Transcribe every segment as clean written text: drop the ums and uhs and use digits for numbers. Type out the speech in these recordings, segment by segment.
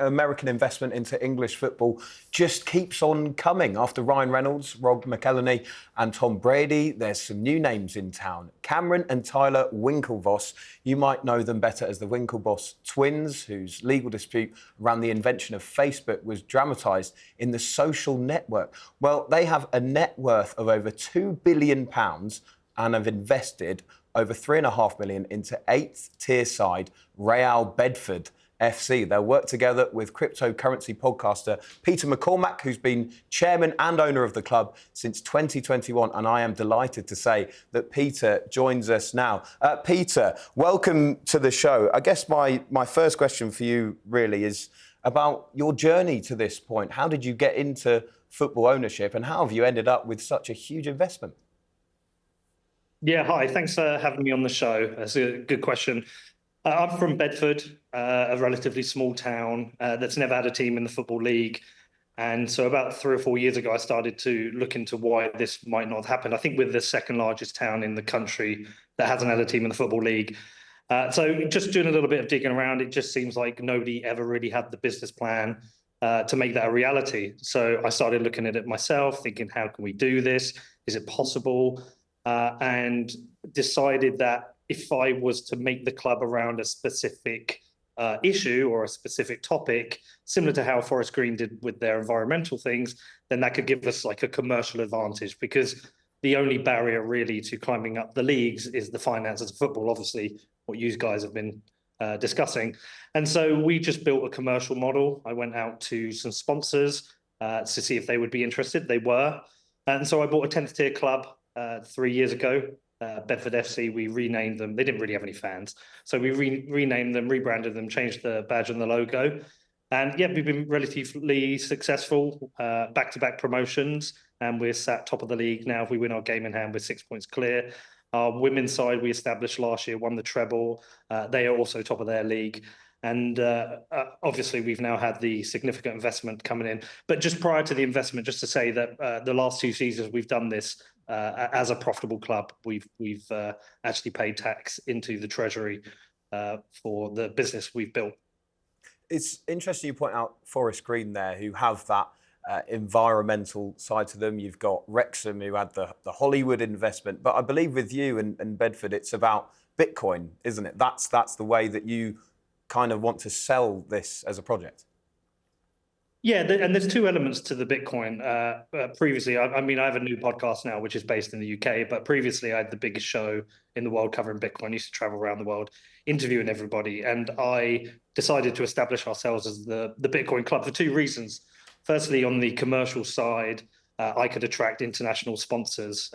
American investment into English football just keeps on coming. After Ryan Reynolds, Rob McElhenney and Tom Brady, there's some new names in town. Cameron and Tyler Winkelvoss. You might know them better as the Winklevoss twins, whose legal dispute around the invention of Facebook was dramatised in The Social Network. Well, they have a net worth of over £2 billion and have invested over $3.5 million into 8th tier side Real Bedford FC. They'll work together with cryptocurrency podcaster Peter McCormack, who's been chairman and owner of the club since 2021. And I am delighted to say that Peter joins us now. Peter, welcome to the show. I guess my first question for you really is about your journey to this point. How did you get into football ownership and how have you ended up with such a huge investment? Yeah, hi. Thanks for having me on the show. That's a good question. I'm from Bedford, a relatively small town that's never had a team in the Football League. And so about 3 or 4 years ago, I started to look into why this might not have happened. I think we're the second largest town in the country that hasn't had a team in the Football League. So just doing a little bit of digging around, it just seems like nobody ever really had the business plan to make that a reality. So I started looking at it myself, thinking, how can we do this? Is it possible? And decided that if I was to make the club around a specific issue or a specific topic, similar to how Forest Green did with their environmental things, then that could give us like a commercial advantage, because the only barrier really to climbing up the leagues is the finances of football, obviously, what you guys have been discussing. And so we just built a commercial model. I went out to some sponsors to see if they would be interested. They were. And so I bought a 10th tier club 3 years ago, Bedford FC. We renamed them. They didn't really have any fans. So we renamed them, rebranded them, changed the badge and the logo. And yeah, we've been relatively successful, back-to-back promotions. And we're sat top of the league now. If we win our game in hand, we're 6 points clear. Our women's side we established last year, won the treble. They are also top of their league. And obviously, we've now had the significant investment coming in. But just prior to the investment, just to say that the last 2 seasons we've done this as a profitable club. We've actually paid tax into the treasury for the business we've built. It's interesting you point out Forest Green there, who have that environmental side to them. You've got Wrexham, who had the Hollywood investment. But I believe with you and Bedford, it's about Bitcoin, isn't it? That's the way that you kind of want to sell this as a project. Yeah, and there's 2 elements to the Bitcoin. Previously, I mean, I have a new podcast now, which is based in the UK, but previously I had the biggest show in the world covering Bitcoin. I used to travel around the world interviewing everybody, and I decided to establish ourselves as the Bitcoin club for 2 reasons. Firstly, on the commercial side, I could attract international sponsors.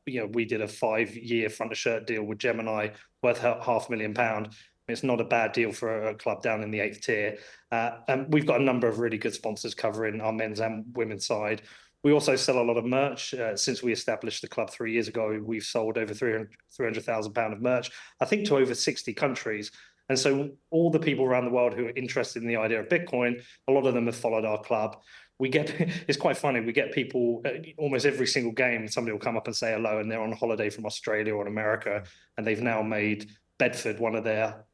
We did a 5-year front of shirt deal with Gemini worth £500,000. It's not a bad deal for a club down in the 8th tier. And we've got a number of really good sponsors covering our men's and women's side. We also sell a lot of merch. Since we established the club 3 years ago, we've sold over £300,000 of merch, I think, to over 60 countries. And so all the people around the world who are interested in the idea of Bitcoin, a lot of them have followed our club. It's quite funny, we get people almost every single game, somebody will come up and say hello, and they're on holiday from Australia or America, and they've now made Bedford one of their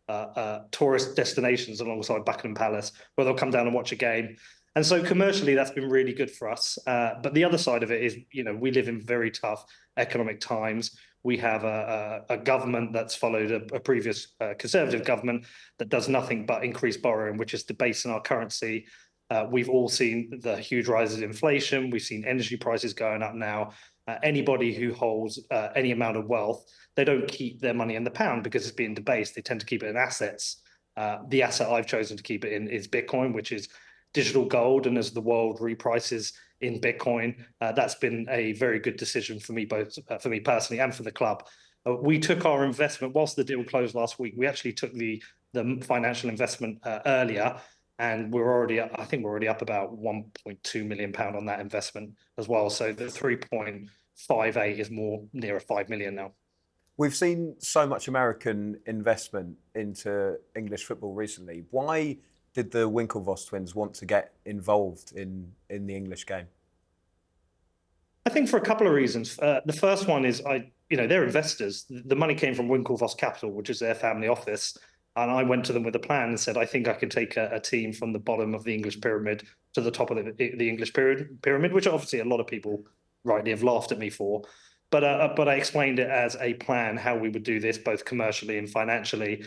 tourist destinations alongside Buckingham Palace, where they'll come down and watch a game. And so commercially, that's been really good for us. But the other side of it is, we live in very tough economic times. We have a government that's followed a previous Conservative government that does nothing but increase borrowing, which is debasing our currency. We've all seen the huge rises in inflation. We've seen energy prices going up now. Anybody who holds any amount of wealth, they don't keep their money in the pound because it's being debased. They tend to keep it in assets. The asset I've chosen to keep it in is Bitcoin, which is digital gold. And as the world reprices in Bitcoin, that's been a very good decision for me, both for me personally and for the club. We took our investment, whilst the deal closed last week, we actually took the financial investment earlier. And I think we're already up about £1.2 million on that investment as well. So the 3.58 is more near 5 million now. We've seen so much American investment into English football recently. Why did the Winklevoss twins want to get involved in the English game? I think for a couple of reasons. The first one is, they're investors. The money came from Winkelvoss Capital, which is their family office. And I went to them with a plan and said, I think I can take a team from the bottom of the English pyramid to the top of the English pyramid, which obviously a lot of people rightly have laughed at me for. But I explained it as a plan, how we would do this, both commercially and financially,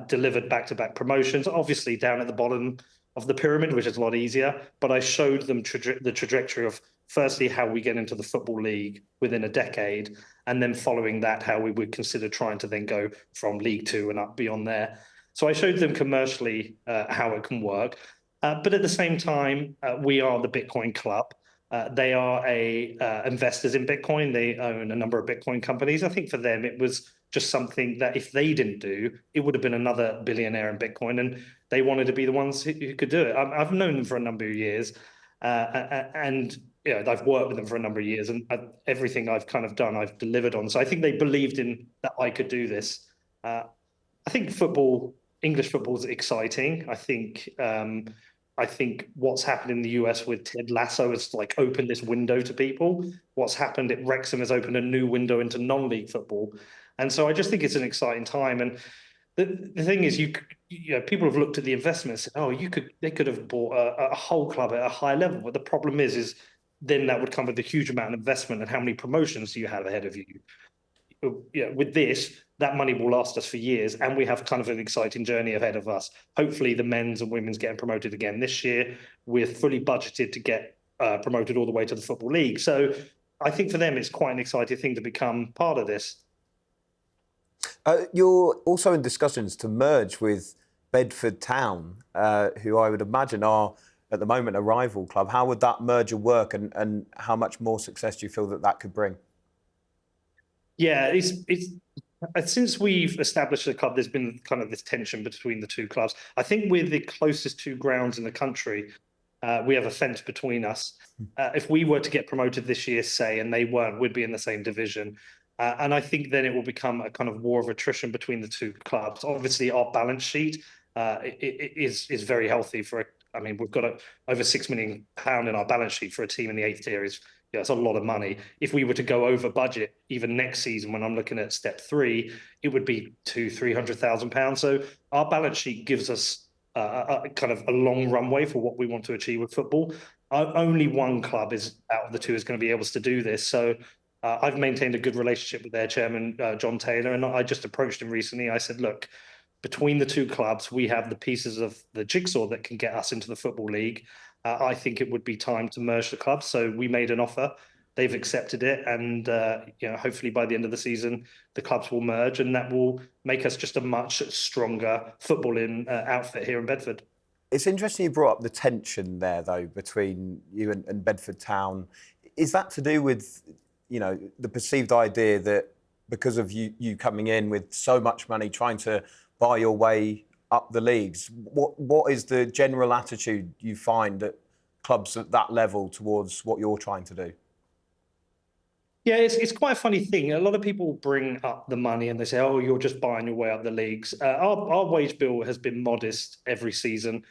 delivered back-to-back promotions, obviously down at the bottom of the pyramid, which is a lot easier. But I showed them the trajectory of, firstly, how we get into the Football League within a decade, and then following that, how we would consider trying to then go from League Two and up beyond there. So I showed them commercially how it can work. But at the same time, we are the Bitcoin club. They are investors in Bitcoin. They own a number of Bitcoin companies. I think for them, it was just something that if they didn't do, it would have been another billionaire in Bitcoin. And they wanted to be the ones who could do it. I've known them for a number of years. And I've worked with them for a number of years, and everything I've kind of done, I've delivered on. So I think they believed in that I could do this. I think English football is exciting. I think what's happened in the US with Ted Lasso has like opened this window to people. What's happened at Wrexham has opened a new window into non-league football, and so I just think it's an exciting time. And the thing is, people have looked at the investments. Oh, they could have bought a whole club at a high level, but the problem is then that would come with a huge amount of investment, and how many promotions do you have ahead of you? With this, that money will last us for years, and we have kind of an exciting journey ahead of us. Hopefully, the men's and women's getting promoted again this year. We're fully budgeted to get promoted all the way to the Football League. So I think for them, it's quite an exciting thing to become part of this. You're also in discussions to merge with Bedford Town, who I would imagine are at the moment a rival club. How would that merger work, and how much more success do you feel that could bring? Yeah, it's since we've established the club, there's been kind of this tension between the two clubs. I think we're the closest two grounds in the country. We have a fence between us. If we were to get promoted this year, say, and they weren't, we'd be in the same division. And I think then it will become a kind of war of attrition between the two clubs. Obviously, our balance sheet is very healthy I mean, we've got over £6 million in our balance sheet for a team in the 8th tier. It's a lot of money. If we were to go over budget, even next season, when I'm looking at step 3, it would be £200,000-300,000. So our balance sheet gives us a kind of a long runway for what we want to achieve with football. Only one club out of the two is going to be able to do this. So I've maintained a good relationship with their chairman, John Taylor, and I just approached him recently. I said, look, between the two clubs, we have the pieces of the jigsaw that can get us into the Football League. I think it would be time to merge the clubs. So we made an offer. They've accepted it, and hopefully by the end of the season, the clubs will merge, and that will make us just a much stronger footballing outfit here in Bedford. It's interesting you brought up the tension there, though, between you and Bedford Town. Is that to do with, the perceived idea that because of you coming in with so much money, trying to buy your way up the leagues, what is the general attitude you find at clubs at that level towards what you're trying to do? Yeah, it's quite a funny thing. A lot of people bring up the money and they say, oh, you're just buying your way up the leagues. Our wage bill has been modest every season.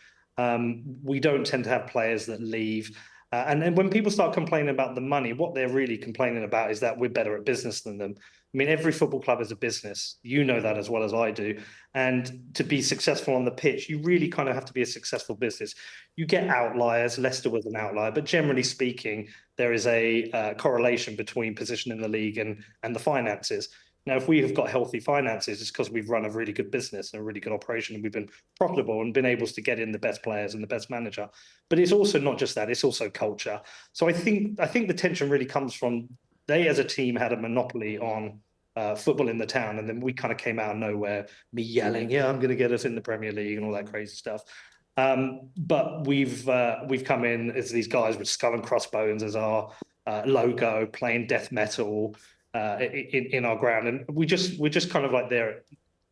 We don't tend to have players that leave. And then when people start complaining about the money, what they're really complaining about is that we're better at business than them. I mean, every football club is a business. You know that as well as I do. And to be successful on the pitch, you really kind of have to be a successful business. You get outliers. Leicester was an outlier. But generally speaking, there is a correlation between position in the league and the finances. Now, if we have got healthy finances, it's because we've run a really good business and a really good operation, and we've been profitable and been able to get in the best players and the best manager. But it's also not just that; it's also culture. So I think the tension really comes from they, as a team, had a monopoly on football in the town, and then we kind of came out of nowhere, me yelling, "Yeah, I'm going to get us in the Premier League" and all that crazy stuff. But we've come in as these guys with skull and crossbones as our logo, playing death metal. In our ground, and we're just kind of like they're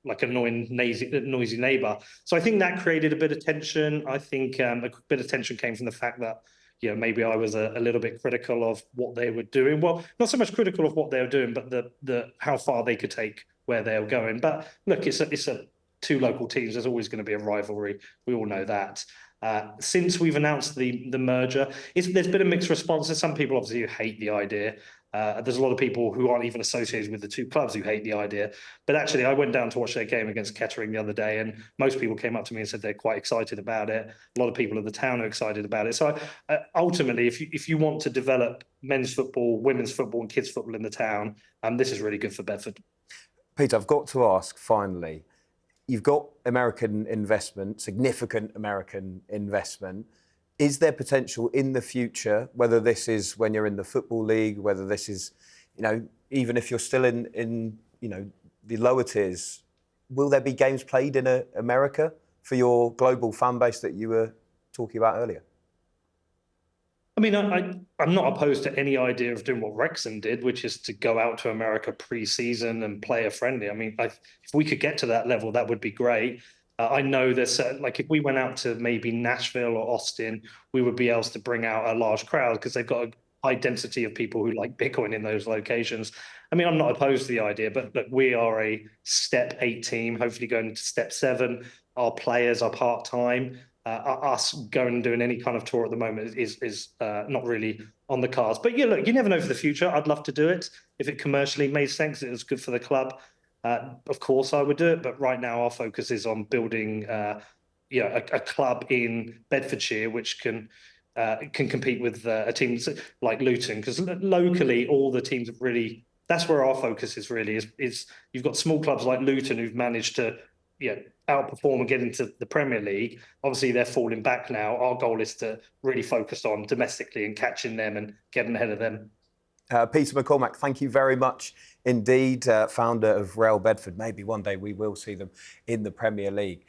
like annoying, noisy neighbor. So I think that created a bit of tension. I think a bit of tension came from the fact that maybe I was a little bit critical of what they were doing. Well, not so much critical of what they were doing, but the how far they could take where they were going. But look, it's a two local teams. There's always going to be a rivalry. We all know that. Since we've announced the merger, there's been a mixed response. There's some people obviously who hate the idea. There's a lot of people who aren't even associated with the two clubs who hate the idea. But actually, I went down to watch their game against Kettering the other day, and most people came up to me and said they're quite excited about it. A lot of people in the town are excited about it. So ultimately, if you want to develop men's football, women's football, and kids football in the town, this is really good for Bedford. Peter, I've got to ask finally. You've got American investment, significant American investment. Is there potential in the future, whether this is when you're in the Football League, whether this is, even if you're still in the lower tiers, will there be games played in America for your global fan base that you were talking about earlier? I mean, I'm not opposed to any idea of doing what Wrexham did, which is to go out to America pre-season and player friendly. I mean, if we could get to that level, that would be great. I know there's like if we went out to maybe Nashville or Austin, we would be able to bring out a large crowd because they've got a high density of people who like Bitcoin in those locations. I mean, I'm not opposed to the idea, but look, we are a step 8 team, hopefully going into step 7. Our players are part-time. Us going and doing any kind of tour at the moment is not really on the cards. But yeah, look, you never know for the future. I'd love to do it if it commercially made sense. It was good for the club. Of course, I would do it. But right now, our focus is on building, a club in Bedfordshire which can compete with a team like Luton. Because locally, all the teams have really. That's where our focus is really. Is you've got small clubs like Luton who've managed to outperform and get into the Premier League. Obviously, they're falling back now. Our goal is to really focus on domestically and catching them and getting ahead of them. Peter McCormack, thank you very much indeed, founder of Real Bedford. Maybe one day we will see them in the Premier League.